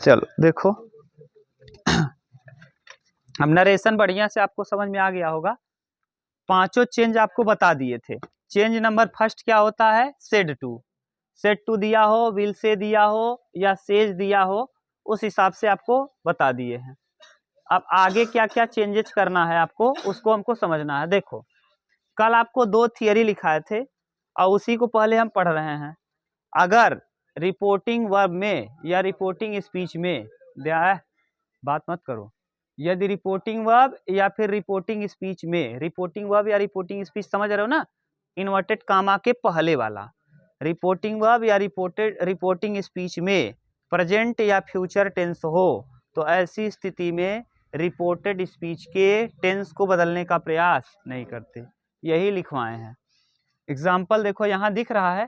चलो देखो, हम नरेशन बढ़िया से आपको समझ में आ गया होगा। पांचों चेंज आपको बता दिए थे। चेंज नंबर फर्स्ट क्या होता है? सेड टू दिया हो, विल से दिया हो या सेज दिया हो, उस हिसाब से आपको बता दिए हैं। अब आगे क्या क्या चेंजेस करना है आपको, उसको हमको समझना है। देखो, कल आपको 2 थियरी लिखाए थे और उसी को पहले हम पढ़ रहे हैं। अगर रिपोर्टिंग वर्ब में या रिपोर्टिंग स्पीच में, बात मत करो, यदि रिपोर्टिंग वर्ब या फिर रिपोर्टिंग स्पीच में, रिपोर्टिंग वर्ब या रिपोर्टिंग स्पीच समझ रहे हो ना, इन्वर्टेड कामा के पहले वाला, रिपोर्टिंग वर्ब या रिपोर्टिंग स्पीच में प्रेजेंट या फ्यूचर टेंस हो तो ऐसी स्थिति में रिपोर्टेड स्पीच के टेंस को बदलने का प्रयास नहीं करते। यही लिखवाए हैं। एग्जाम्पल देखो, यहाँ दिख रहा है,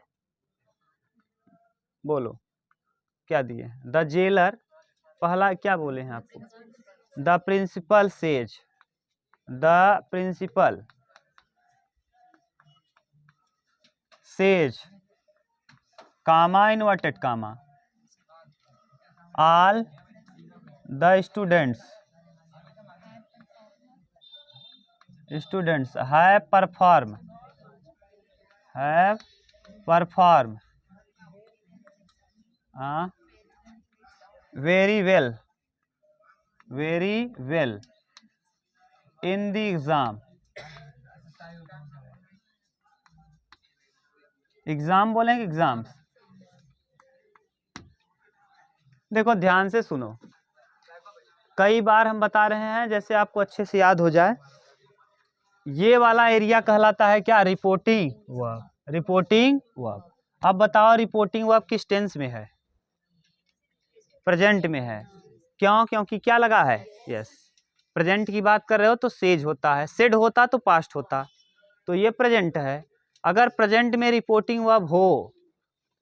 बोलो क्या दिए? द जेलर, पहला क्या बोले हैं आपको? The principal says, the principal says comma inverted comma all the students have perform very well in the exam बोलेंगे एग्जाम्स। देखो ध्यान से सुनो, कई बार हम बता रहे हैं, जैसे आपको अच्छे से याद हो जाए। ये वाला एरिया कहलाता है क्या? Reporting verb. अब बताओ रिपोर्टिंग वर्ब किस टेंस में है? प्रेजेंट में है। क्यों? क्योंकि क्या लगा है? यस, प्रेजेंट की बात कर रहे हो तो सेज होता है, सेड होता तो पास्ट होता, तो ये प्रेजेंट है। अगर प्रेजेंट में रिपोर्टिंग वर्ब हो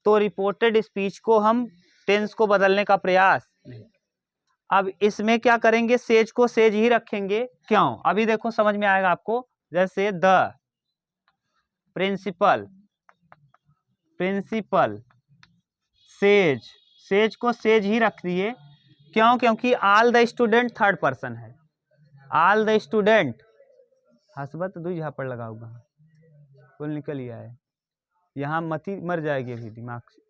तो रिपोर्टेड स्पीच को हम टेंस को बदलने का प्रयास नहीं। अब इसमें क्या करेंगे? सेज को सेज ही रखेंगे। क्यों? अभी देखो समझ में आएगा आपको। जैसे द प्रिंसिपल सेज को सेज ही रख दिए। क्यों? क्योंकि all the student third person है। ऑल द स्टूडेंट हसबत दू झापड़ लगाऊंगा, कुल निकल ही आए, यहाँ मती मर जाएगी अभी दिमाग से।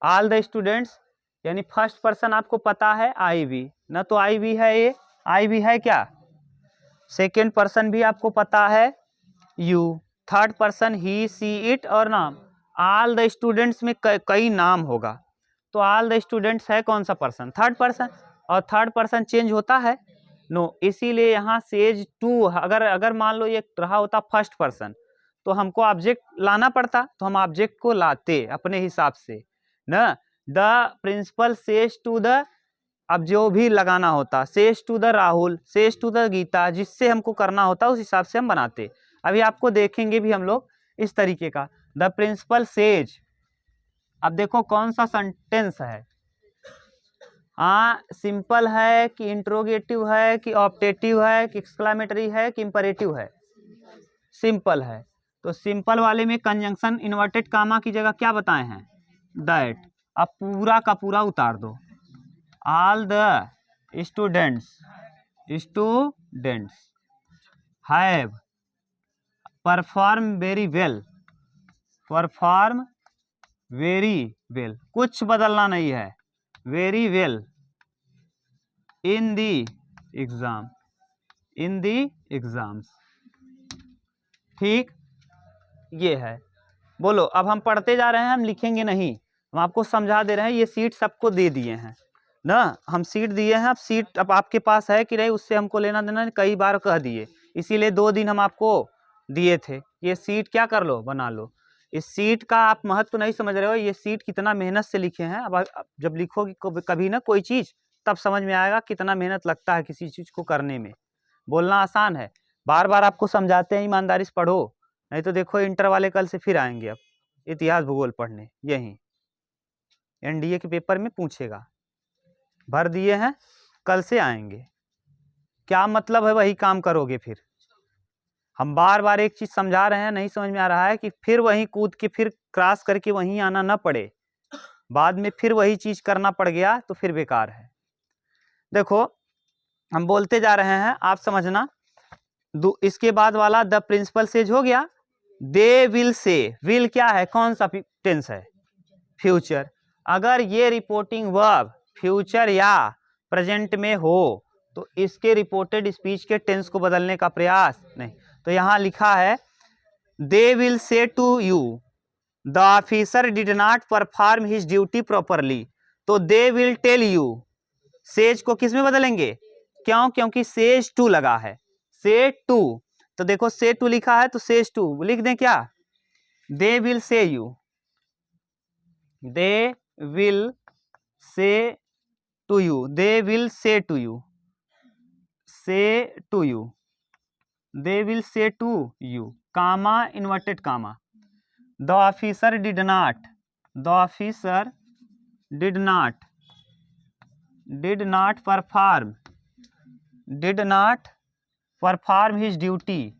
ऑल द स्टूडेंट्स यानी फर्स्ट पर्सन आपको पता है आई वी, ना तो आई वी है, ये आई वी है क्या? सेकेंड पर्सन भी आपको पता है you, third person he see it और नाम। ऑल द स्टूडेंट्स में कई नाम होगा, तो ऑल द स्टूडेंट्स है कौन सा पर्सन? Third person. और थर्ड पर्सन चेंज होता है? नो। इसीलिए यहाँ सेज टू, अगर मान लो ये रहा होता फर्स्ट पर्सन तो हमको ऑब्जेक्ट लाना पड़ता, तो हम ऑब्जेक्ट को लाते अपने हिसाब से ना। The principal says to the, अब जो भी लगाना होता, says to the Rahul, says to the Geeta, जिससे हमको करना होता उस हिसाब से हम बनाते। अभी आपको देखेंगे भी हम लोग इस तरीके का, द प्रिंसिपल सेज। अब देखो कौन सा सेंटेंस है, सिंपल है कि इंट्रोगेटिव है कि ऑप्टेटिव है कि एक्सक्लामेटरी है कि इंपरेटिव है? सिंपल है, तो सिंपल वाले में कंजंक्शन इन्वर्टेड कामा की जगह क्या बताए हैं? दैट। अब पूरा का पूरा उतार दो, all the students have perform very well, कुछ बदलना नहीं है, very well in the exams. ठीक, ये है। बोलो, अब हम पढ़ते जा रहे हैं, हम लिखेंगे नहीं, हम आपको समझा दे रहे हैं। ये सीट सबको दे दिए हैं ना, हम सीट दिए हैं। अब सीट अब आपके पास है कि नहीं, उससे हमको लेना देना, कई बार कह दिए, इसीलिए 2 दिन हम आपको दिए थे। ये सीट क्या कर लो, बना लो। इस सीट का आप महत्व नहीं समझ रहे हो, ये सीट कितना मेहनत से लिखे हैं। अब जब लिखोगे कभी ना कोई चीज़, तब समझ में आएगा कितना मेहनत लगता है किसी चीज़ को करने में। बोलना आसान है, बार बार आपको समझाते हैं, ईमानदारी से पढ़ो, नहीं तो देखो इंटर वाले कल से फिर आएंगे अब इतिहास भूगोल पढ़ने। यही एनडीए के पेपर में पूछेगा, भर दिए हैं, कल से आएंगे। क्या मतलब है? वही काम करोगे फिर। हम बार बार एक चीज समझा रहे हैं, नहीं समझ में आ रहा है कि फिर वहीं कूद के फिर क्रॉस करके वहीं आना ना पड़े। बाद में फिर वही चीज करना पड़ गया तो फिर बेकार है। देखो हम बोलते जा रहे हैं, आप समझना। इसके बाद वाला द प्रिंसिपल सेज हो गया। दे विल से, विल क्या है, कौन सा टेंस है, फ्यूचर। अगर ये रिपोर्टिंग वर्ब फ्यूचर या प्रेजेंट में हो तो इसके रिपोर्टेड स्पीच के टेंस को बदलने का प्रयास नहीं। तो यहां लिखा है they will say to you the officer did not perform his duty properly. तो they will tell you, says को किस में बदलेंगे, क्यों, क्योंकि सेज टू लगा है, से टू। तो देखो से टू लिखा है तो सेज टू लिख दें क्या, they will say you, they will say to you, they will say to you, say to you, they will say to you, comma inverted comma, the officer did not, the officer did not perform, did not perform his duty,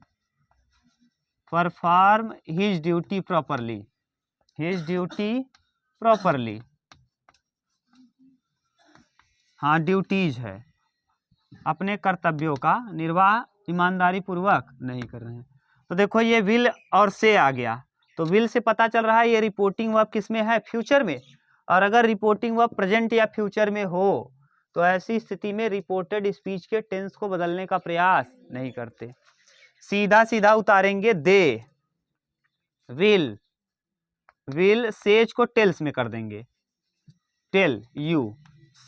perform his duty properly, his duty properly. हाँ duties है, अपने कर्तव्यों का निर्वाह ईमानदारी पूर्वक नहीं कर रहे हैं। तो देखो ये विल और से आ गया, तो विल से पता चल रहा है ये रिपोर्टिंग वर्ब किस में है, फ्यूचर में। और अगर रिपोर्टिंग वर्ब प्रेजेंट या फ्यूचर में हो तो ऐसी स्थिति में रिपोर्टेड स्पीच के टेंस को बदलने का प्रयास नहीं करते, सीधा सीधा उतारेंगे दे विल, विल सेज को टेल्स में कर देंगे, टेल यू,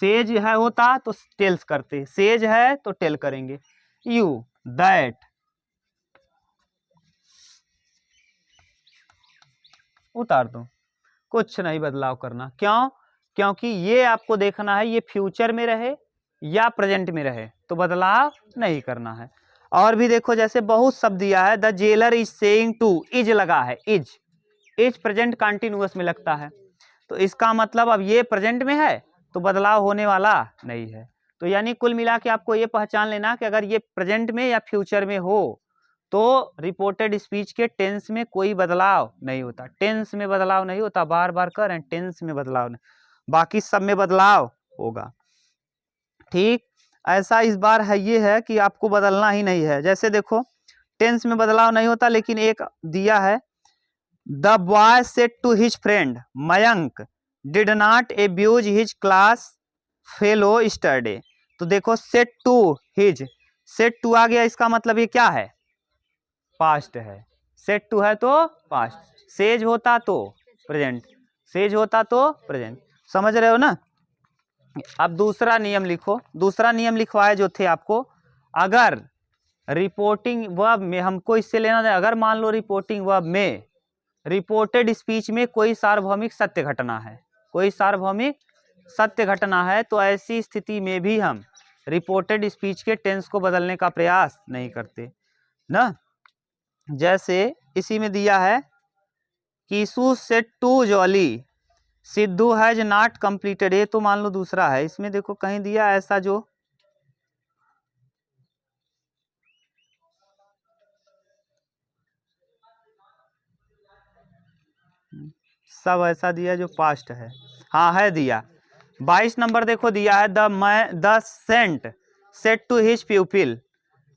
सेज है होता तो टेल्स करते, सेज है तो टेल करेंगे, यू दैट, उतार दो, कुछ नहीं बदलाव करना। क्यों, क्योंकि ये आपको देखना है ये फ्यूचर में रहे या प्रेजेंट में रहे, तो बदलाव नहीं करना है। और भी देखो जैसे बहुत शब्द दिया है, the jailer is saying to, is लगा है, इज प्रेजेंट कंटिन्यूअस में लगता है, तो इसका मतलब अब ये प्रेजेंट में है तो बदलाव होने वाला नहीं है। तो यानी कुल मिला के आपको ये पहचान लेना कि अगर ये प्रेजेंट में या फ्यूचर में हो तो रिपोर्टेड स्पीच के टेंस में कोई बदलाव नहीं होता, टेंस में बदलाव नहीं होता, बार बार करें, टेंस में बदलाव नहीं, बाकी सब में बदलाव होगा। ठीक, ऐसा इस बार है ये है कि आपको बदलना ही नहीं है। जैसे देखो टेंस में बदलाव नहीं होता, लेकिन एक दिया है the boy said to his friend Mayank did not abuse his class fellow yesterday. तो देखो said to his, said to आ गया, इसका मतलब ये क्या है, पास्ट है, सेड टू है तो पास्ट, सेज होता तो प्रेजेंट, सेज होता तो प्रेजेंट, समझ रहे हो ना। अब दूसरा नियम लिखो, दूसरा नियम लिखवाए जो थे आपको, अगर रिपोर्टिंग वर्ब में हमको इससे लेना है, अगर मान लो रिपोर्टिंग वर्ब में रिपोर्टेड स्पीच में कोई सार्वभौमिक सत्य घटना है, कोई सार्वभौमिक सत्य घटना है, तो ऐसी स्थिति में भी हम रिपोर्टेड स्पीच के टेंस को बदलने का प्रयास नहीं करते ना। जैसे इसी में दिया है Kisu said to Jolly Sidhu has not completed, ये तो मान लो दूसरा है, इसमें देखो कहीं दिया ऐसा जो सब ऐसा दिया जो पास्ट है, हाँ है दिया। 22 नंबर देखो दिया है the saint said to his pupil,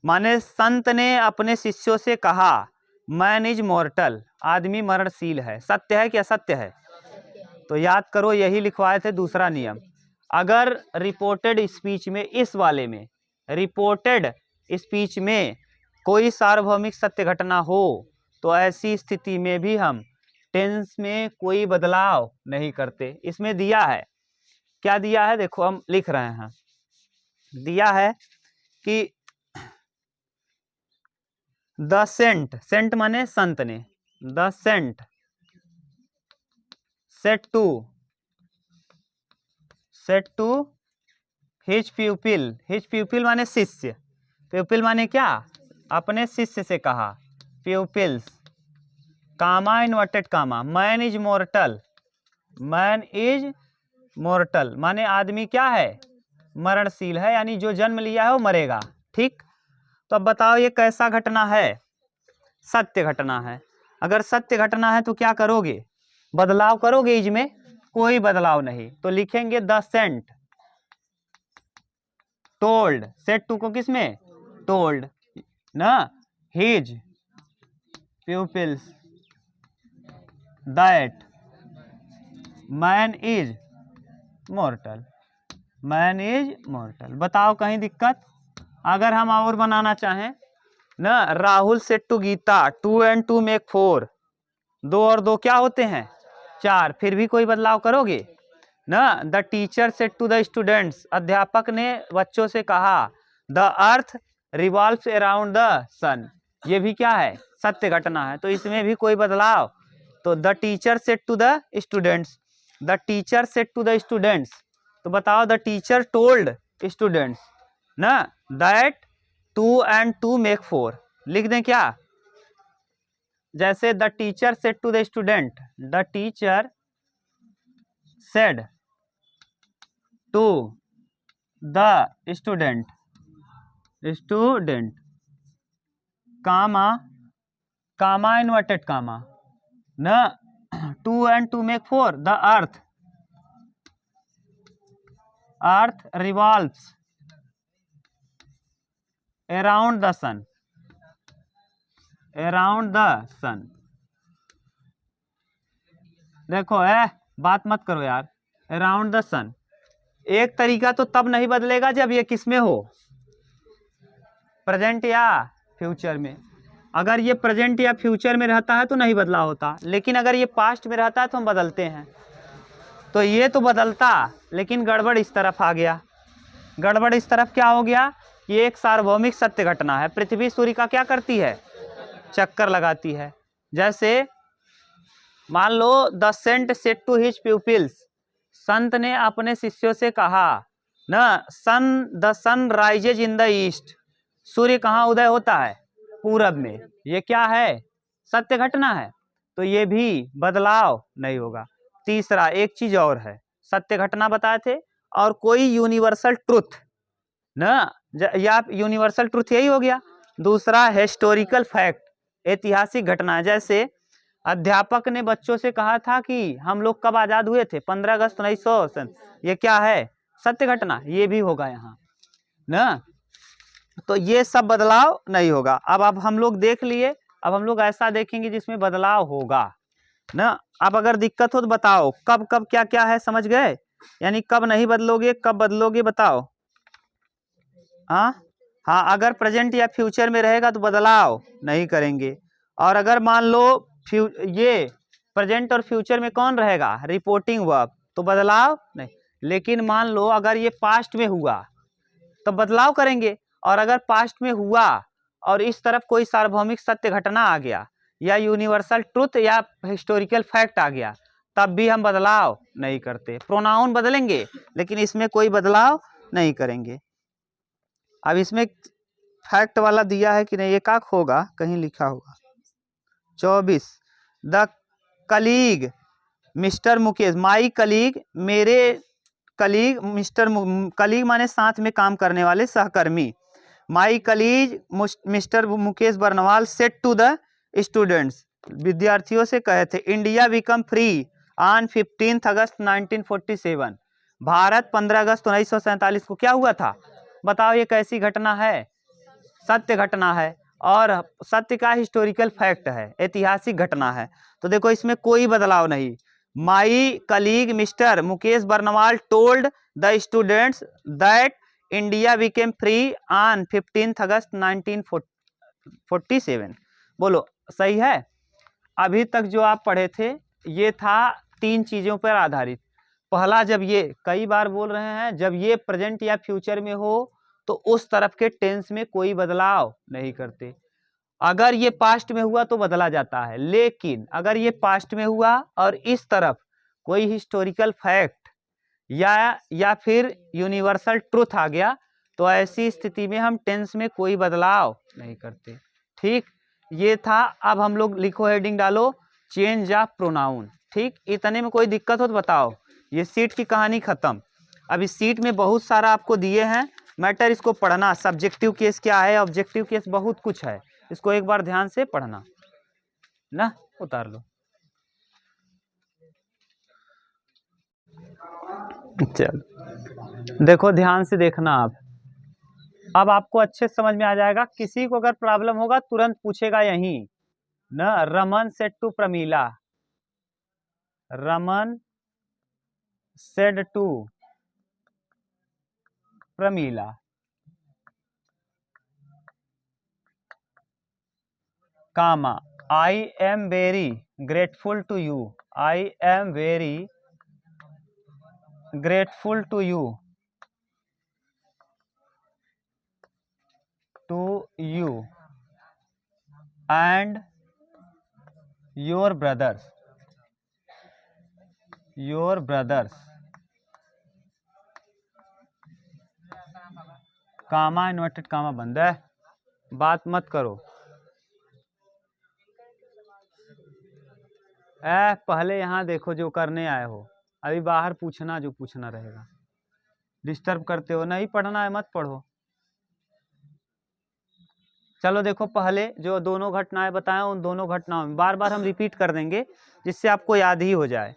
माने संत ने अपने शिष्यों से कहा मैन इज मॉर्टल, आदमी मरणशील है, सत्य है क्या, सत्य है, तो याद करो यही लिखवाए थे दूसरा नियम। अगर रिपोर्टेड स्पीच में, इस वाले में रिपोर्टेड स्पीच में कोई सार्वभौमिक सत्य घटना हो तो ऐसी स्थिति में भी हम टेंस में कोई बदलाव नहीं करते। इसमें दिया है, क्या दिया है देखो हम लिख रहे हैं, दिया है कि द सेंट, सेंट माने संत ने, the saint said to his pupil, his pupil माने शिष्य, प्यूपिल माने क्या, अपने शिष्य से कहा, pupils comma inverted comma, man is mortal, man is mortal माने आदमी क्या है, मरणशील है, यानी जो जन्म लिया है वो मरेगा। ठीक, तो अब बताओ ये कैसा घटना है, सत्य घटना है। अगर सत्य घटना है तो क्या करोगे, बदलाव करोगे इज में, कोई बदलाव नहीं, तो लिखेंगे the saint told, said to को किसमें, टोल्ड ना, his pupils that man is mortal, man is mortal. बताओ कहीं दिक्कत? अगर हम और बनाना चाहें ना, Rahul said to Geeta 2 and 2 make 4, 2 और 2 क्या होते हैं 4, फिर भी कोई बदलाव करोगे ना। The teacher said to the students, अध्यापक ने बच्चों से कहा the earth revolves around the sun, ये भी क्या है सत्य घटना है, तो इसमें भी कोई बदलाव। तो the teacher said to the students, the teacher said to the students, तो बताओ द टीचर टोल्ड स्टूडेंट्स ना दैट 2 and 2 मेक 4, लिख दें क्या, जैसे the teacher said to the student, the teacher said to the student, student comma comma inverted comma न 2 and 2 make 4, the earth revolves around the sun, around the sun. देखो बात मत करो यार, अराउंड द सन एक तरीका तो तब नहीं बदलेगा जब ये किस में हो, प्रेजेंट या फ्यूचर में। अगर ये प्रेजेंट या फ्यूचर में रहता है तो नहीं बदला होता, लेकिन अगर ये पास्ट में रहता है तो हम बदलते हैं। तो ये तो बदलता, लेकिन गड़बड़ इस तरफ आ गया। गड़बड़ इस तरफ क्या हो गया, ये एक सार्वभौमिक सत्य घटना है। पृथ्वी सूर्य का क्या करती है, चक्कर लगाती है। जैसे मान लो the saint said to his pupils, संत ने अपने शिष्यों से कहा ना the sun rises in the east, सूर्य कहाँ उदय होता है, पूरब में। ये क्या है, सत्य घटना है, तो ये भी बदलाव नहीं होगा। तीसरा एक चीज और है, सत्य घटना बताए थे और कोई यूनिवर्सल ट्रुथ ना, या यूनिवर्सल ट्रुथ यही हो गया। दूसरा हिस्टोरिकल फैक्ट, ऐतिहासिक घटना। जैसे अध्यापक ने बच्चों से कहा था कि हम लोग कब आजाद हुए थे, 15 अगस्त 1900, ये क्या है, सत्य घटना, ये भी होगा यहाँ ना। तो ये सब बदलाव नहीं होगा। अब हम लोग देख लिए, अब हम लोग ऐसा देखेंगे जिसमें बदलाव होगा ना। अब अगर दिक्कत हो तो बताओ कब कब क्या क्या है, समझ गए, यानी कब नहीं बदलोगे कब बदलोगे बताओ। हाँ अगर प्रेजेंट या फ्यूचर में रहेगा तो बदलाव नहीं करेंगे, और अगर मान लो ये प्रेजेंट और फ्यूचर में कौन रहेगा, रिपोर्टिंग वर्ब, तो बदलाव नहीं। लेकिन मान लो अगर ये पास्ट में हुआ तो बदलाव करेंगे, और अगर पास्ट में हुआ और इस तरफ कोई सार्वभौमिक सत्य घटना आ गया या यूनिवर्सल ट्रुथ या हिस्टोरिकल फैक्ट आ गया, तब भी हम बदलाव नहीं करते। प्रोनाउन बदलेंगे लेकिन इसमें कोई बदलाव नहीं करेंगे। अब इसमें फैक्ट वाला दिया है कि नहीं, एकाक होगा, कहीं लिखा होगा 24, the colleague mister Mukesh, my colleague, मेरे कलीग, मिस्टर कलीग माने साथ में काम करने वाले, सहकर्मी। My colleague mister Mukesh Barnwal said to the students, विद्यार्थियों से कहे थे, इंडिया बिकम फ्री ऑन 15 अगस्त 1947, भारत 15 अगस्त 1947 को क्या हुआ था, बताओ ये कैसी घटना है, सत्य घटना है, और सत्य का हिस्टोरिकल फैक्ट है, ऐतिहासिक घटना है। तो देखो इसमें कोई बदलाव नहीं। माई colleague mister Mukesh Barnwal told the students that India became free on 15 अगस्त 1947। बोलो सही है। अभी तक जो आप पढ़े थे ये था 3 चीजों पर आधारित। पहला, जब ये कई बार बोल रहे हैं, जब ये प्रेजेंट या फ्यूचर में हो तो उस तरफ के टेंस में कोई बदलाव नहीं करते। अगर ये पास्ट में हुआ तो बदला जाता है, लेकिन अगर ये पास्ट में हुआ और इस तरफ कोई हिस्टोरिकल फैक्ट या फिर यूनिवर्सल ट्रुथ आ गया तो ऐसी स्थिति में हम टेंस में कोई बदलाव नहीं करते। ठीक, ये था। अब हम लोग लिखो, हेडिंग डालो, चेंज ऑफ प्रोनाउन। ठीक, इतने में कोई दिक्कत हो तो बताओ। ये सीट की कहानी खत्म। अब इस सीट में बहुत सारा आपको दिए हैं मैटर, इसको पढ़ना। सब्जेक्टिव केस क्या है, ऑब्जेक्टिव केस, बहुत कुछ है, इसको एक बार ध्यान से पढ़ना ना। उतार लो। चलो देखो ध्यान से देखना आप, अब आपको अच्छे से समझ में आ जाएगा। किसी को अगर प्रॉब्लम होगा तुरंत पूछेगा यहीं न। Raman said to Pramila, Raman said to Pramila, comma I am very grateful to you, I am very grateful to you, to you and your brothers, your brothers, comma inverted comma बंद है, बात मत करो। पहले यहाँ देखो जो करने आए हो, अभी बाहर पूछना जो पूछना रहेगा। डिस्टर्ब करते हो, नहीं पढ़ना है मत पढ़ो। चलो देखो पहले जो दोनों घटनाएं बताएं उन दोनों घटनाओं में बार बार हम रिपीट कर देंगे जिससे आपको याद ही हो जाए।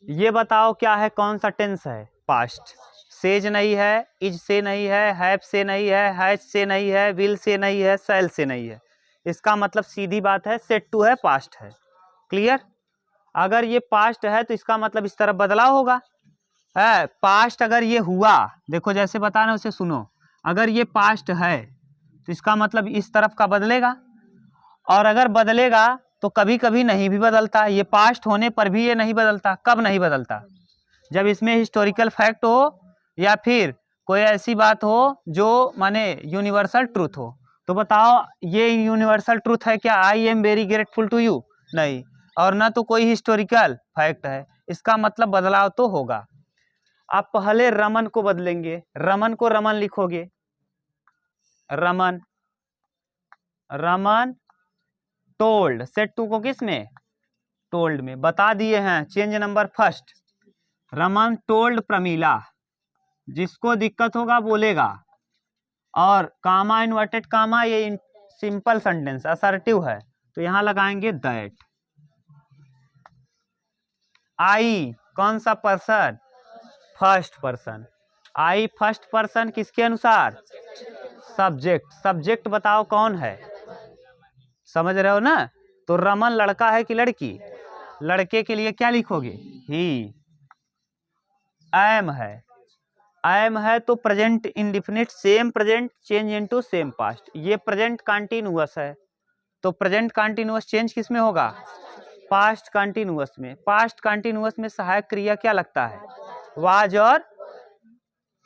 ये बताओ क्या है, कौन सा टेंस है? पास्ट। सेज नहीं है, इज से नहीं है, हैव से नहीं है, हैज से नहीं है, विल से नहीं है, शैल से नहीं है। इसका मतलब सीधी बात है सेड टू है, पास्ट है। क्लियर? अगर ये पास्ट है तो इसका मतलब इस तरफ बदलाव होगा। है पास्ट, अगर ये हुआ, देखो जैसे बताना उसे सुनो। अगर ये पास्ट है तो इसका मतलब इस तरफ का बदलेगा, और अगर बदलेगा तो कभी कभी नहीं भी बदलता। ये पास्ट होने पर भी ये नहीं बदलता। कब नहीं बदलता? जब इसमें हिस्टोरिकल फैक्ट हो या फिर कोई ऐसी बात हो जो माने यूनिवर्सल ट्रूथ हो। तो बताओ ये यूनिवर्सल ट्रूथ है क्या? I am very grateful to you? नहीं। और ना तो कोई हिस्टोरिकल फैक्ट है, इसका मतलब बदलाव तो होगा। आप पहले रमन को बदलेंगे, रमन को रमन लिखोगे, Raman, Raman told, said to को किस में? टोल्ड में। बता दिए हैं change number first. Raman told Pramila, जिसको दिक्कत होगा बोलेगा। और कामा इन्वर्टेड कामा ये सिंपल सेंटेंस असर्टिव है, तो यहां लगाएंगे दैट। आई कौन सा person? First person. I first person किसके अनुसार? सब्जेक्ट। सब्जेक्ट बताओ कौन है? समझ रहे हो ना? तो रमन लड़का है कि लड़की? लड़के के लिए क्या लिखोगे? ही। एम है, एम है तो present indefinite, same present change into same past. ये प्रेजेंट कंटीन्यूअस है, तो प्रेजेंट कंटीन्यूअस चेंज किस में होगा? पास्ट कंटीन्यूअस में। पास्ट कंटीन्यूअस में सहायक क्रिया क्या लगता है? वाज। और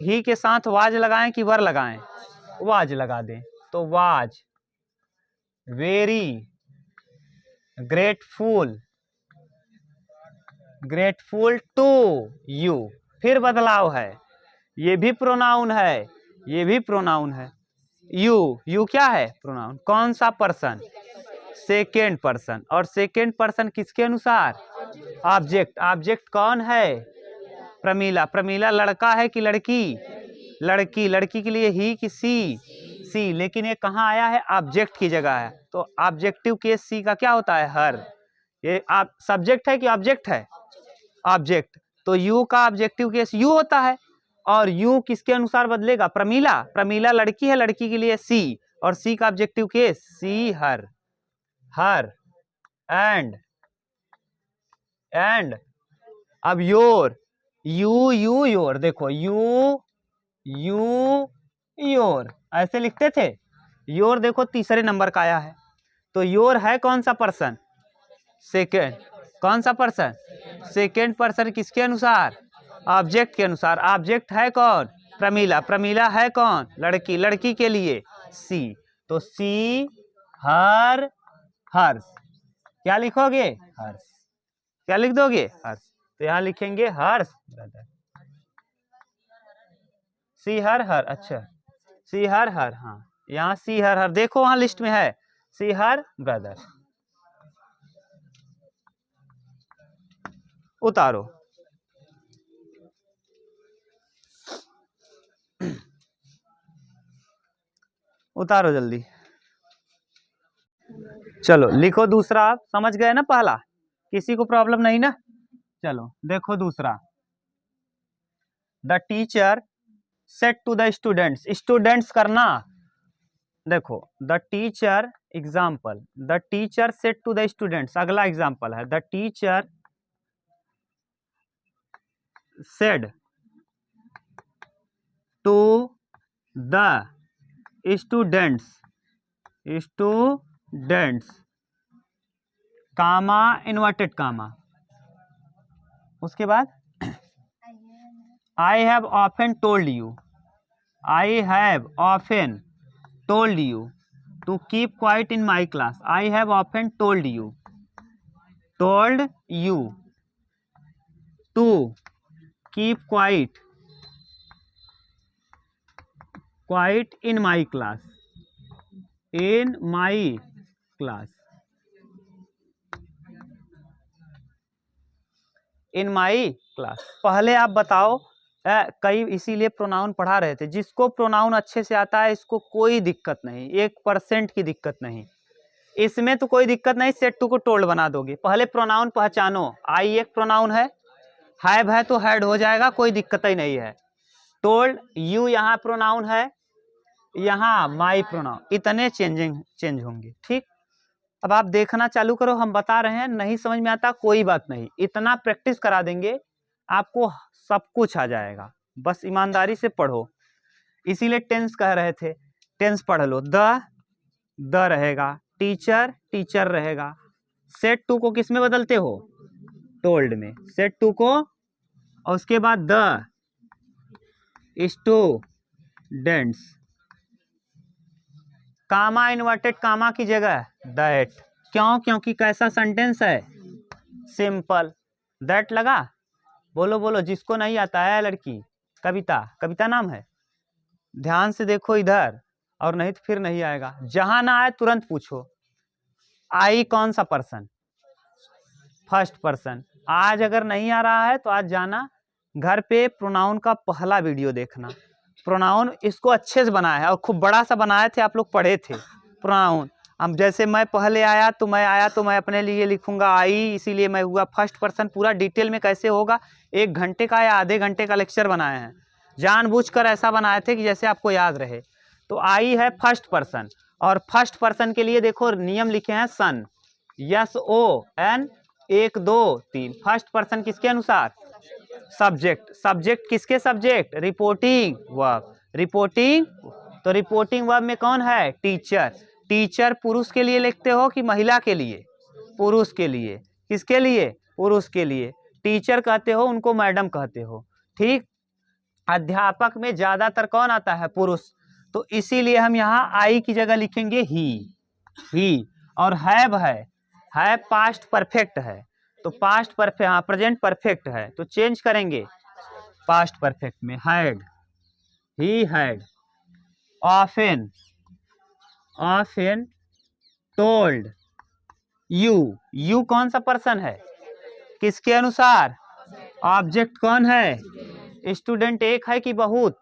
ही के साथ वाज लगाएं कि वर लगाएं? वाज लगा दें, तो was very grateful, grateful to you. फिर बदलाव है, ये भी प्रोनाउन है, ये भी प्रोनाउन है। यू, यू क्या है? प्रोनाउन। कौन सा पर्सन? Second person. और सेकेंड पर्सन किसके अनुसार? ऑब्जेक्ट। ऑब्जेक्ट कौन है? प्रमीला। प्रमीला लड़का है कि लड़की? लड़की। लड़की के लिए ही कि सी? सी। लेकिन ये कहाँ आया है? ऑब्जेक्ट की जगह है, तो ऑब्जेक्टिव केस सी का क्या होता है? हर। ये आप सब्जेक्ट है कि ऑब्जेक्ट है? ऑब्जेक्ट। तो यू का ऑब्जेक्टिव केस यू होता है। और यू किसके अनुसार बदलेगा? प्रमीला। प्रमीला लड़की है, लड़की के लिए सी, और सी का objective case she, her. Her and अब योर, यू यू योर। देखो यू यू योर ऐसे लिखते थे, योर देखो तीसरे नंबर का आया है, तो योर है कौन सा पर्सन? सेकेंड। कौन सा पर्सन? सेकेंड पर्सन किसके अनुसार? ऑब्जेक्ट के अनुसार। ऑब्जेक्ट है कौन? प्रमीला। प्रमीला है कौन? लड़की। लड़की के लिए सी, तो सी हर हर्ष। क्या लिखोगे? हर्ष। क्या लिख दोगे? हर्ष। तो यहाँ लिखेंगे हर्ष ब्रदर। सी हर हर, अच्छा सी हर हर, हाँ यहाँ सी हर हर देखो वहां लिस्ट में है, सी हर ब्रदर। उतारो। उतारो जल्दी। चलो लिखो दूसरा। आप समझ गए ना? पहला किसी को प्रॉब्लम नहीं ना? चलो देखो दूसरा। The teacher said to the students, students करना, देखो the teacher example, the teacher said to the students, अगला एग्जाम्पल है the teacher said to the students, students comma inverted comma, उसके बाद I have often told you, I have often told you to keep quiet in my class, I have often told you to keep quiet in my class, in my class, in my class. पहले आप बताओ, कई इसीलिए pronoun पढ़ा रहे थे, जिसको pronoun अच्छे से आता है इसको कोई दिक्कत नहीं, 1% की दिक्कत नहीं, इसमें तो कोई दिक्कत नहीं, सेट टू को टोल्ड बना दोगे। पहले प्रोनाउन पहचानो, आई एक प्रोनाउन है, हैव है तो हैड हो जाएगा, कोई दिक्कत ही नहीं है। टोल्ड, यू यहाँ प्रोनाउन है, यहाँ माई प्रोनाउन, इतने चेंज होंगे। ठीक, अब आप देखना चालू करो, हम बता रहे हैं, नहीं समझ में आता कोई बात नहीं, इतना प्रैक्टिस करा देंगे आपको सब कुछ आ जाएगा, बस ईमानदारी से पढ़ो। इसीलिए टेंस कह रहे थे, टेंस पढ़ लो, द रहेगा, टीचर टीचर रहेगा, सेट टू को किस में बदलते हो, टोल्ड में, सेट टू को, और उसके बाद the students, comma inverted comma की जगह दैट, क्यों, क्योंकि कैसा सेंटेंस है, सिंपल, दैट लगा। बोलो बोलो, जिसको नहीं आता है लड़की, कविता, कविता नाम है, ध्यान से देखो इधर, और नहीं तो फिर नहीं आएगा, जहां ना आए तुरंत पूछो। आई कौन सा पर्सन, फर्स्ट पर्सन। आज अगर नहीं आ रहा है तो आज जाना घर पे प्रोनाउन का पहला वीडियो देखना, प्रोनाउन इसको अच्छे से बनाया है और खूब बड़ा सा बनाए थे, आप लोग पढ़े थे प्रोनाउन। अब जैसे मैं पहले आया तो मैं अपने लिए लिखूंगा आई, इसीलिए मैं हुआ फर्स्ट पर्सन, पूरा डिटेल में कैसे होगा, 1 घंटे का या आधे घंटे का लेक्चर बनाए हैं, जानबूझकर ऐसा बनाए थे कि जैसे आपको याद रहे। तो आई है फर्स्ट पर्सन, और फर्स्ट पर्सन के लिए देखो नियम लिखे हैं, सन, SON 1 2 3, फर्स्ट पर्सन किसके अनुसार, सब्जेक्ट, सब्जेक्ट किसके सब्जेक्ट, रिपोर्टिंग वर्ब, रिपोर्टिंग, तो रिपोर्टिंग वर्ब में कौन है, टीचर, टीचर पुरुष के लिए लिखते हो कि महिला के लिए, पुरुष के लिए, किसके लिए, पुरुष के लिए, टीचर कहते हो उनको, मैडम कहते हो। ठीक, अध्यापक में ज्यादातर कौन आता है, पुरुष, तो इसीलिए हम यहाँ आई की जगह लिखेंगे ही, और हैव है पास्ट परफेक्ट है, तो पास्ट परफेक्ट, हाँ प्रेजेंट परफेक्ट है, तो चेंज करेंगे पास्ट परफेक्ट में, had, he had, often told you कौन सा पर्सन है, किसके अनुसार, ऑब्जेक्ट कौन है, स्टूडेंट एक है कि बहुत,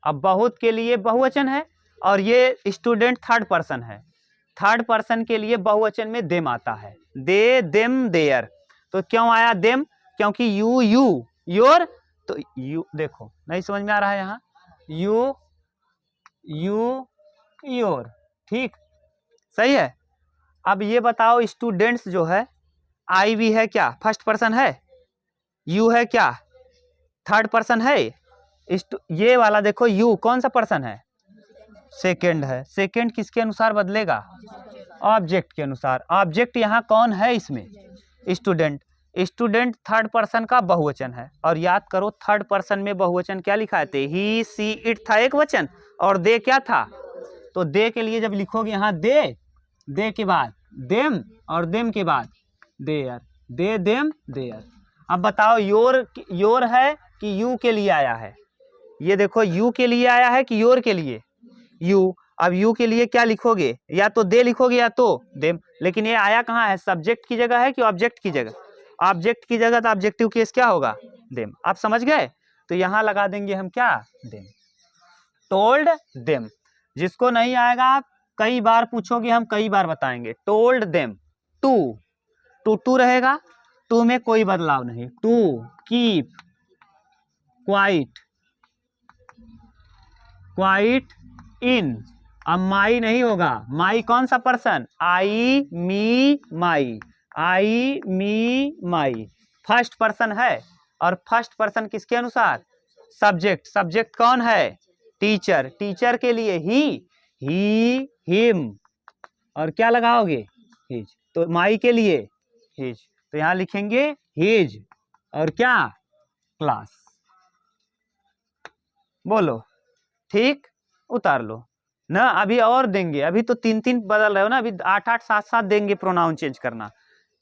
अब बहुत के लिए बहुवचन है, और ये स्टूडेंट थर्ड पर्सन है, थर्ड पर्सन के लिए बहुवचन में देम आता है, दे देम देयर, तो क्यों आया देम, क्योंकि यू योर, तो यू देखो नहीं समझ में आ रहा है यहाँ, यू योर, ठीक, सही है। अब ये बताओ, स्टूडेंट्स जो है, आई भी है क्या, फर्स्ट पर्सन है, यू है क्या, थर्ड पर्सन है, ये वाला देखो यू कौन सा पर्सन है, सेकंड है, सेकंड किसके अनुसार बदलेगा, ऑब्जेक्ट के अनुसार, ऑब्जेक्ट यहाँ कौन है इसमें, स्टूडेंट, स्टूडेंट थर्ड पर्सन का बहुवचन है, और याद करो थर्ड पर्सन में बहुवचन क्या लिखा थे, ही सी इट था एक वचन, और दे क्या था, तो दे के लिए जब लिखोगे यहाँ दे के बाद देम, और देम के बाद देयर, दे देम देयर। अब बताओ योर है कि यू के लिए आया है, ये देखो यू के लिए आया है कि योर के लिए, यू, अब यू के लिए क्या लिखोगे, या तो दे लिखोगे या तो देम, लेकिन ये आया कहाँ है, सब्जेक्ट की जगह है कि ऑब्जेक्ट की जगह, ऑब्जेक्ट की जगह, तो ऑब्जेक्टिव केस क्या होगा, देम, आप समझ गए, तो यहाँ लगा देंगे हम क्या, देम, टोल्ड देम। जिसको नहीं आएगा आप कई बार पूछोगे, हम कई बार बताएंगे, टोल्ड देम, टू रहेगा, टू में कोई बदलाव नहीं, टू कीप क्वाइट, क्वाइट इन। अब माई नहीं होगा, माई कौन सा person, I me my, I me my first person है। और फर्स्ट पर्सन किसके अनुसार, सब्जेक्ट, सब्जेक्ट कौन है, टीचर, टीचर के लिए ही हिम, और क्या लगाओगे, हिज। तो माई के लिए हिज, तो यहां लिखेंगे हिज, और क्या, क्लास। बोलो, ठीक, उतार लो ना। अभी और देंगे, अभी तो 3-3 बदल रहे हो ना, अभी 8-8 7-7 देंगे प्रोनाउन चेंज करना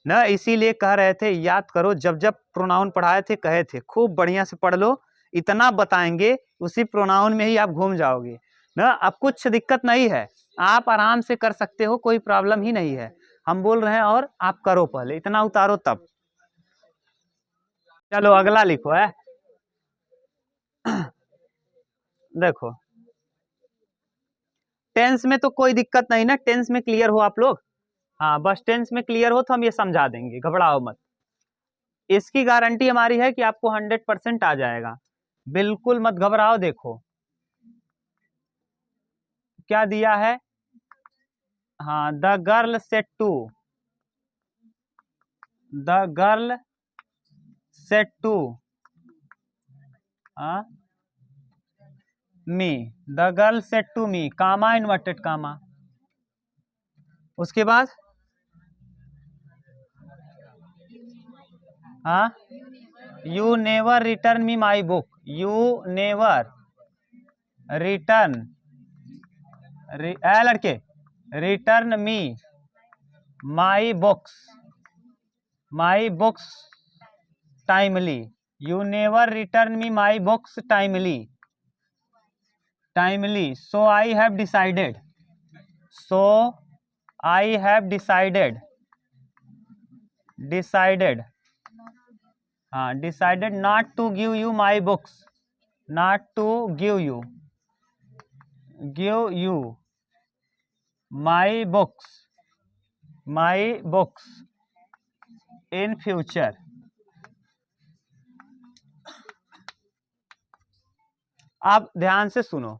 ना। इसीलिए कह रहे थे याद करो, जब जब प्रोनाउन पढ़ाए थे कहे थे खूब बढ़िया से पढ़ लो, इतना बताएंगे उसी प्रोनाउन में ही आप घूम जाओगे ना। अब कुछ दिक्कत नहीं है, आप आराम से कर सकते हो, कोई प्रॉब्लम ही नहीं है। हम बोल रहे हैं और आप करो, पहले इतना उतारो तब। चलो अगला लिखो है। देखो टेंस में तो कोई दिक्कत नहीं ना, टेंस में क्लियर हो आप लोग, हाँ बस टेंस में क्लियर हो तो हम ये समझा देंगे, घबराओ मत। इसकी गारंटी हमारी है कि आपको 100% आ जाएगा, बिल्कुल मत घबराओ। देखो क्या दिया है, हाँ, the girl said to, the girl said to me, the girl said to me, comma inverted comma. उसके बाद you never return me my book, you never return, लड़के, return me my books, my books timely, you never return me my books timely, timely. So I have decided, so I have decided, decided, हाँ decided not to give you my books, not to give you my books in future. अब ध्यान से सुनो,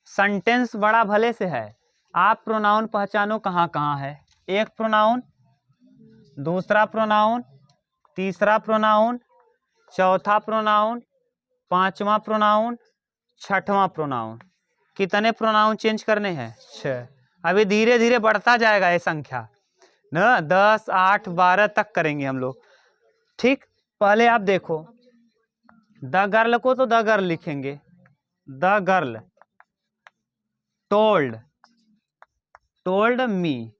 sentence बड़ा भले से है, आप प्रोनाउन पहचानो कहाँ कहाँ है, एक प्रोनाउन, दूसरा प्रोनाउन, तीसरा प्रोनाउन, चौथा प्रोनाउन, पांचवा प्रोनाउन, छठवां प्रोनाउन। कितने प्रोनाउन चेंज करने हैं, 6। अभी धीरे धीरे बढ़ता जाएगा ये संख्या ना, 10, 8, 12 तक करेंगे हम लोग, ठीक। पहले आप देखो, द गर्ल को तो द गर्ल लिखेंगे, the girl told, told me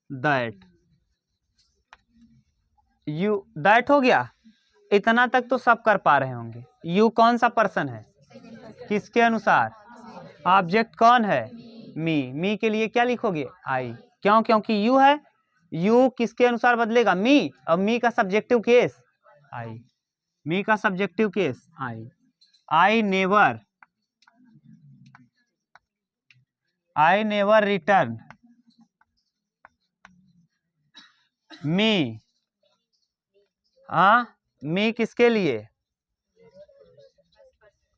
that, you, that हो गया, इतना तक तो सब कर पा रहे होंगे। यू कौन सा पर्सन है, किसके अनुसार, ऑब्जेक्ट कौन है, मी के लिए क्या लिखोगे, आई, क्यों, क्योंकि यू है, यू किसके अनुसार बदलेगा, मी, और मी का सब्जेक्टिव केस आई, मी का subjective case I. I never return me, me किसके लिए,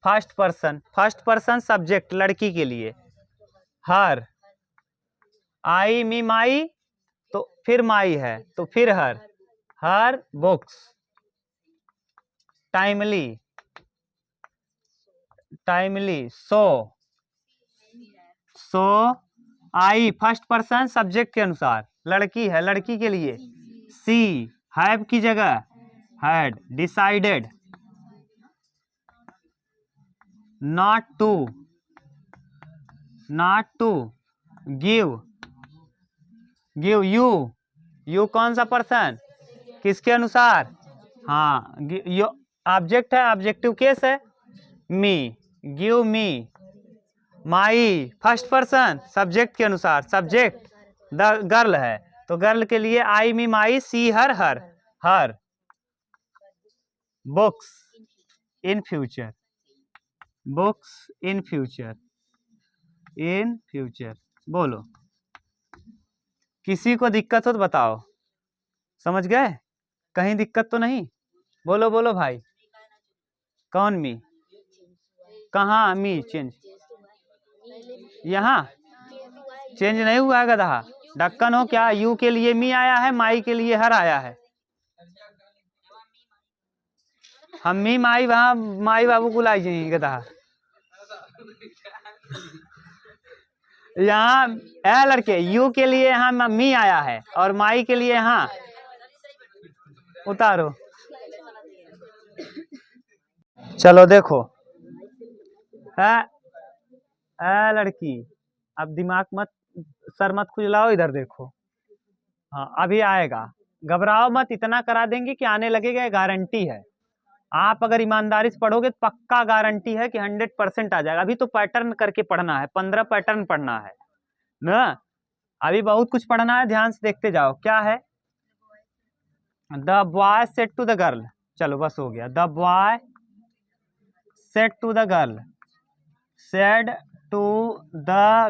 first person, first person subject लड़की के लिए, हर, आई मी माई, तो फिर माई है तो फिर her books timely, timely, so आई फर्स्ट पर्सन सब्जेक्ट के अनुसार, लड़की है, लड़की के लिए, सी हैव की जगह had, decided not to give you कौन सा पर्सन, किसके अनुसार, हाँ ऑब्जेक्ट है, ऑब्जेक्टिव केस है, me, give me my first person subject के अनुसार, सब्जेक्ट द गर्ल है तो गर्ल के लिए I me my, see her books in future, books in future, in future. बोलो, किसी को दिक्कत हो तो बताओ, समझ गए, कहीं दिक्कत तो नहीं, बोलो बोलो भाई, कौन मी, कहाँ मी चेंज, यहाँ चेंज नहीं हुआ है गधा। ढक्कन हो क्या, यू के लिए मी आया है, माई के लिए हर आया है। हम मी माई वहां माई बाबू को लाई जाइए गधा। यहाँ है लड़के, यू के लिए यहाँ मी आया है और माई के लिए यहाँ उतारो। चलो देखो है लड़की, अब दिमाग मत सर मत खुजलाओ, इधर देखो। हाँ अभी आएगा, घबराओ मत, इतना करा देंगे कि आने लगेगा, गारंटी है। आप अगर ईमानदारी से पढ़ोगे तो पक्का गारंटी है कि 100% आ जाएगा। अभी तो पैटर्न करके पढ़ना है, 15 पैटर्न पढ़ना है ना, अभी बहुत कुछ पढ़ना है, ध्यान से देखते जाओ। क्या है, the boy said to the girl, चलो बस हो गया। The boy said to the girl, said to the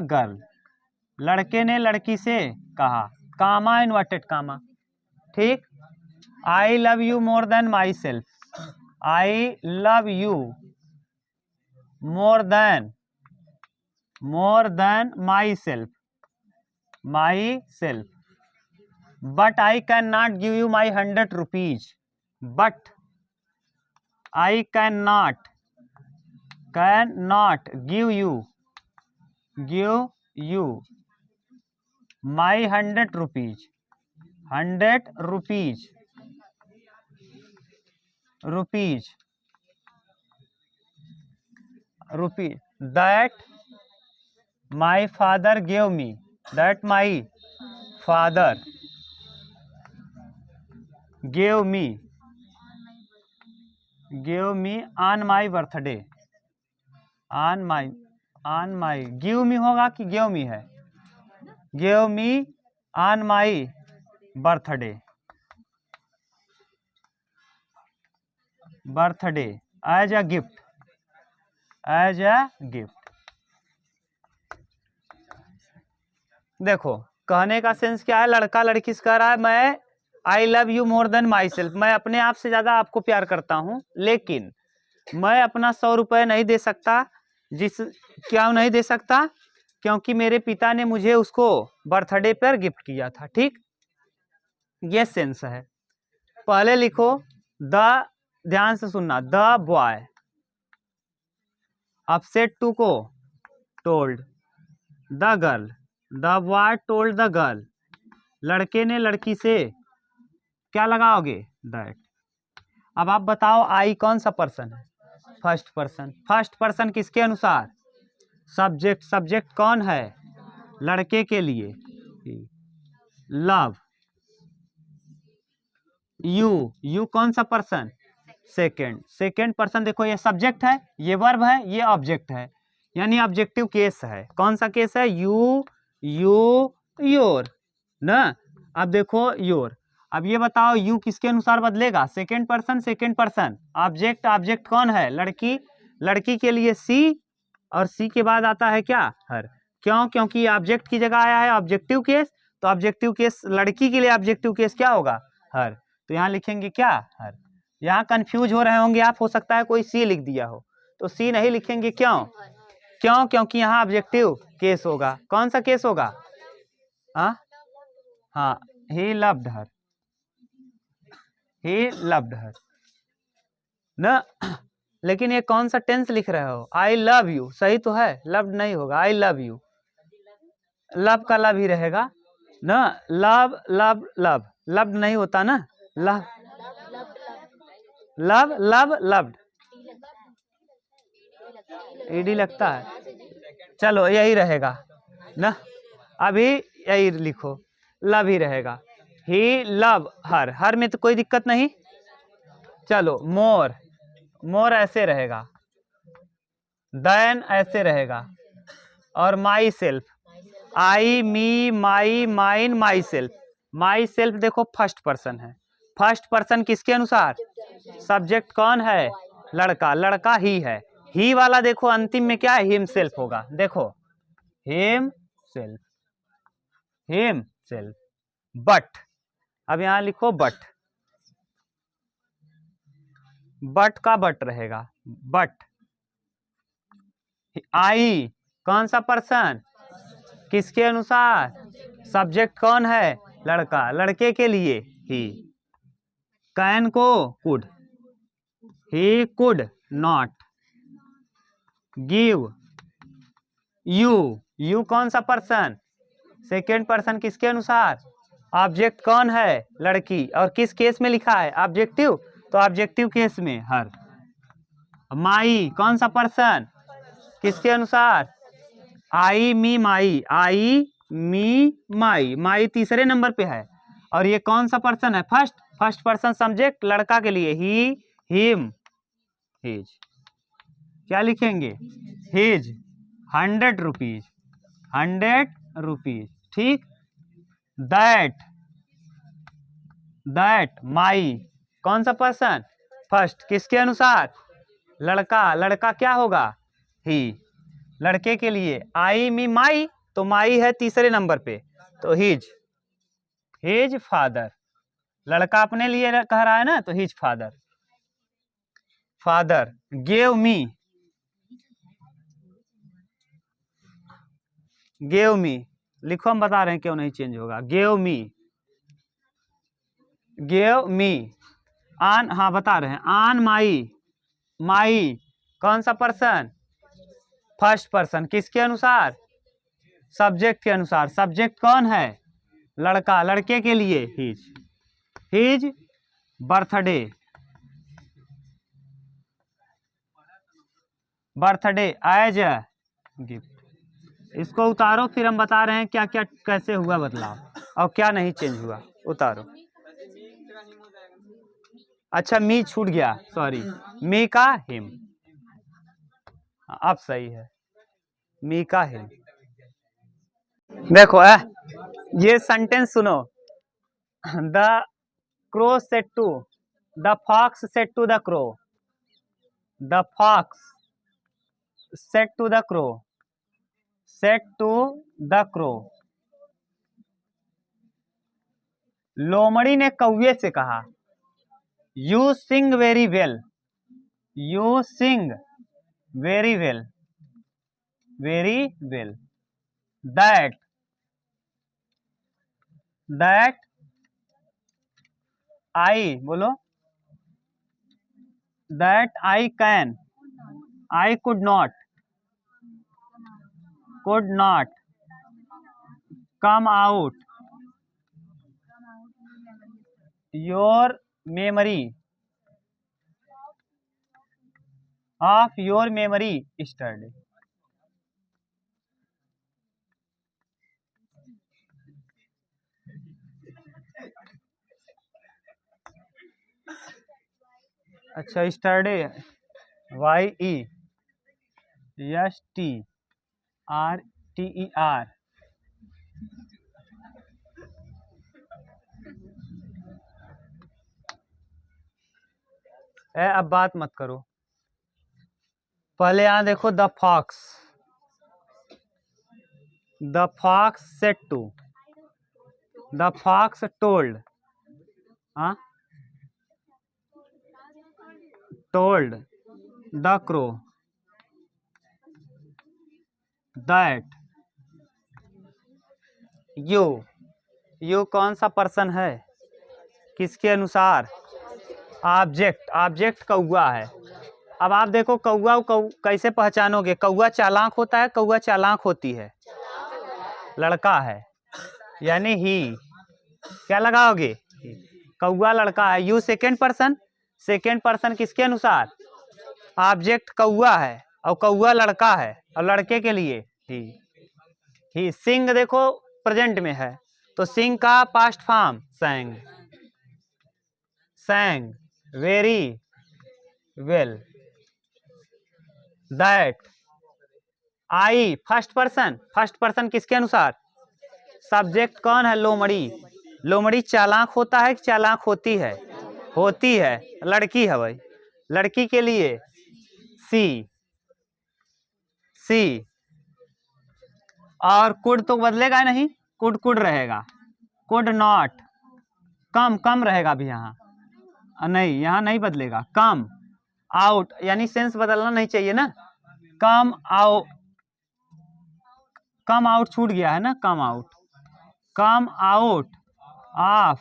girl, लड़के ने लड़की से कहा, कामा इन्वर्टेड कामा, ठीक। I love you more than myself, I love you more than myself, but I can not give you my 100 rupees, but I can not give you my 100 rupees, 100 rupees that my father give me, that my father give me on my birthday, on my give me होगा कि give me है, give me on my birthday as a gift, देखो कहने का sense क्या है, लड़का लड़की से कह रहा है मैं आई love you more than my self, मैं अपने आप से ज्यादा आपको प्यार करता हूं, लेकिन मैं अपना 100 रुपये नहीं दे सकता। क्यों नहीं दे सकता, क्योंकि मेरे पिता ने मुझे उसको बर्थडे पर गिफ्ट किया था, ठीक। ये सेंस है। पहले लिखो द, ध्यान से सुनना, द बॉय अपसेट टू को told the girl, the boy told the girl, लड़के ने लड़की से क्या लगाओगे, दैट। अब आप बताओ आई कौन सा पर्सन है, फर्स्ट पर्सन। फर्स्ट पर्सन किसके अनुसार, सब्जेक्ट कौन है, लड़के के लिए, लव। यू कौन सा पर्सन, सेकेंड पर्सन। देखो ये सब्जेक्ट है, ये वर्ब है, ये ऑब्जेक्ट है, यानी ऑब्जेक्टिव केस है। कौन सा केस है, यू योर ना। अब देखो योर, अब ये बताओ यू किसके अनुसार बदलेगा, सेकेंड पर्सन। ऑब्जेक्ट कौन है, लड़की के लिए सी, और सी के बाद आता है क्या, हर। क्यों, क्योंकि ऑब्जेक्ट की जगह आया है ऑब्जेक्टिव केस, तो ऑब्जेक्टिव केस लड़की के लिए ऑब्जेक्टिव केस क्या होगा, हर। तो यहाँ लिखेंगे क्या, हर। यहाँ कंफ्यूज हो रहे होंगे आप, हो सकता है कोई सी लिख दिया हो, तो सी नहीं लिखेंगे, क्यों, क्योंकि यहाँ ऑब्जेक्टिव केस होगा। कौन सा केस होगा, हाँ he loved her ना। लेकिन ये कौन सा टेंस लिख रहे हो, आई लव यू, सही तो है, लव्ड नहीं होगा, आई लव यू, लव का लव ही रहेगा ना। लव्ड नहीं होता ना, लव्ड ईडी लगता है, चलो यही रहेगा ना। अभी यही लिखो, लव ही रहेगा। ही लव हर में तो कोई दिक्कत नहीं। चलो मोर ऐसे रहेगा, देन ऐसे रहेगा, और my self, I me my mine my self देखो फर्स्ट पर्सन है। फर्स्ट पर्सन किसके अनुसार, सब्जेक्ट कौन है, लड़का ही है। ही वाला देखो अंतिम में क्या है, हिम सेल्फ होगा। देखो हिम सेल्फ, बट, अब यहां लिखो बट का बट रहेगा, बट आई कौन सा पर्सन, किसके अनुसार, सब्जेक्ट कौन है, लड़का, लड़के के लिए ही। कैन को could, he could not give you, you कौन सा पर्सन, सेकेंड पर्सन, किसके अनुसार, ऑब्जेक्ट कौन है, लड़की, और किस केस में लिखा है, ऑब्जेक्टिव, तो ऑब्जेक्टिव केस में हर। माई कौन सा पर्सन, किसके अनुसार, आई मी माई, आई मी माई, माई तीसरे नंबर पे है, और ये कौन सा पर्सन है, फर्स्ट पर्सन सब्जेक्ट, लड़का के लिए, ही हिम हिज, क्या लिखेंगे, हिज 100 रुपीज, 100 रुपीज, ठीक। दैट माई कौन सा पर्सन, फर्स्ट, किसके अनुसार, लड़का, लड़का क्या होगा, ही, लड़के के लिए, आई मी माई, तो माई है तीसरे नंबर पे, तो हिज फादर, लड़का अपने लिए कह रहा है ना, तो हिज फादर गेव मी, लिखो, हम बता रहे हैं क्यों नहीं चेंज होगा, गेव मी आन, हाँ बता रहे हैं, आन माई कौन सा पर्सन, फर्स्ट पर्सन, किसके अनुसार, सब्जेक्ट के अनुसार, सब्जेक्ट कौन है, लड़का, लड़के के लिए, his birthday as a gift. इसको उतारो, फिर हम बता रहे हैं क्या क्या कैसे हुआ बदलाव और क्या नहीं चेंज हुआ, उतारो। अच्छा मी छूट गया, सॉरी, मी का हिम, अब सही है, मी का हिम। देखो ये सेंटेंस सुनो, the crow said to the fox said to the crow, the fox said to the crow, said to the crow, लोमड़ी ने कौवे से कहा, you sing very well, you sing very well, very well, that I, बोलो, that I can, I could not come out your memory of your memory study. अच्छा study, YESTRER, अब बात मत करो, पहले यहां देखो, the fox said to, the fox told, told the crow that you कौन सा पर्सन है, किसके अनुसार, ऑब्जेक्ट कौआ है। अब आप देखो कौआ कैसे पहचानोगे, कौआ चालाक होता है, कौआ चालाक होती है, लड़का है, यानी ही, क्या लगाओगे, कौआ लड़का है, यू सेकेंड पर्सन किसके अनुसार, ऑब्जेक्ट कौआ है और कौआ लड़का है, और लड़के के लिए ही। सिंग देखो प्रेजेंट में है, तो सिंग का past form सैंग very well, that I first person किसके अनुसार, सब्जेक्ट कौन है, लोमड़ी चालाक होता है कि चालाक होती है, लड़की है भाई, लड़की के लिए सी, और कुड तो बदलेगा नहीं, कुड रहेगा, कुड नॉट, कम रहेगा भी, यहाँ नहीं, यहाँ नहीं बदलेगा, कम आउट, यानी सेंस बदलना नहीं चाहिए ना, कम आउट छूट गया है ना, कम out of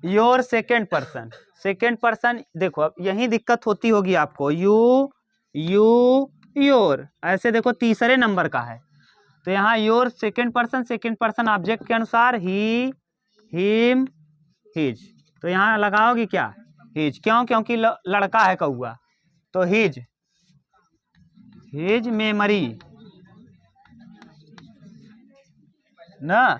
your second person. देखो अब यही दिक्कत होती होगी आपको, यू योर, ऐसे देखो तीसरे नंबर का है, तो यहाँ योर सेकेंड पर्सन ऑब्जेक्ट के अनुसार ही, हिम, हिज, तो यहाँ लगाओगे क्या, हिज। क्यों? क्योंकि लड़का है कौआ, तो हिज मेमोरी ना।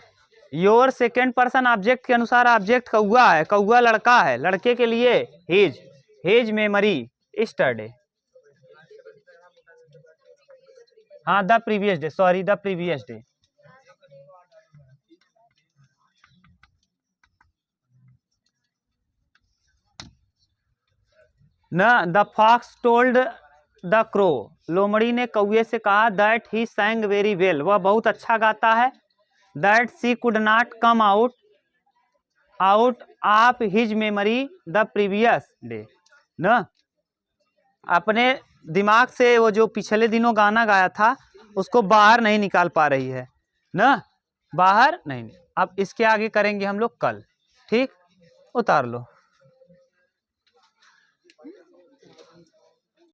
योर सेकेंड पर्सन ऑब्जेक्ट के अनुसार ऑब्जेक्ट कौआ है, कौआ लड़का है, लड़के के लिए हिज मेमोरी यस्टरडे। हाँ the previous day, sorry the previous day. न the fox told the crow, लोमड़ी ने कौए से कहा that he sang very well, वह बहुत अच्छा गाता है। That she could not come out of his memory the previous day, न अपने दिमाग से वो जो पिछले दिनों गाना गाया था उसको बाहर नहीं निकाल पा रही है ना, बाहर नहीं। अब इसके आगे करेंगे हम लोग कल, ठीक, उतार लो।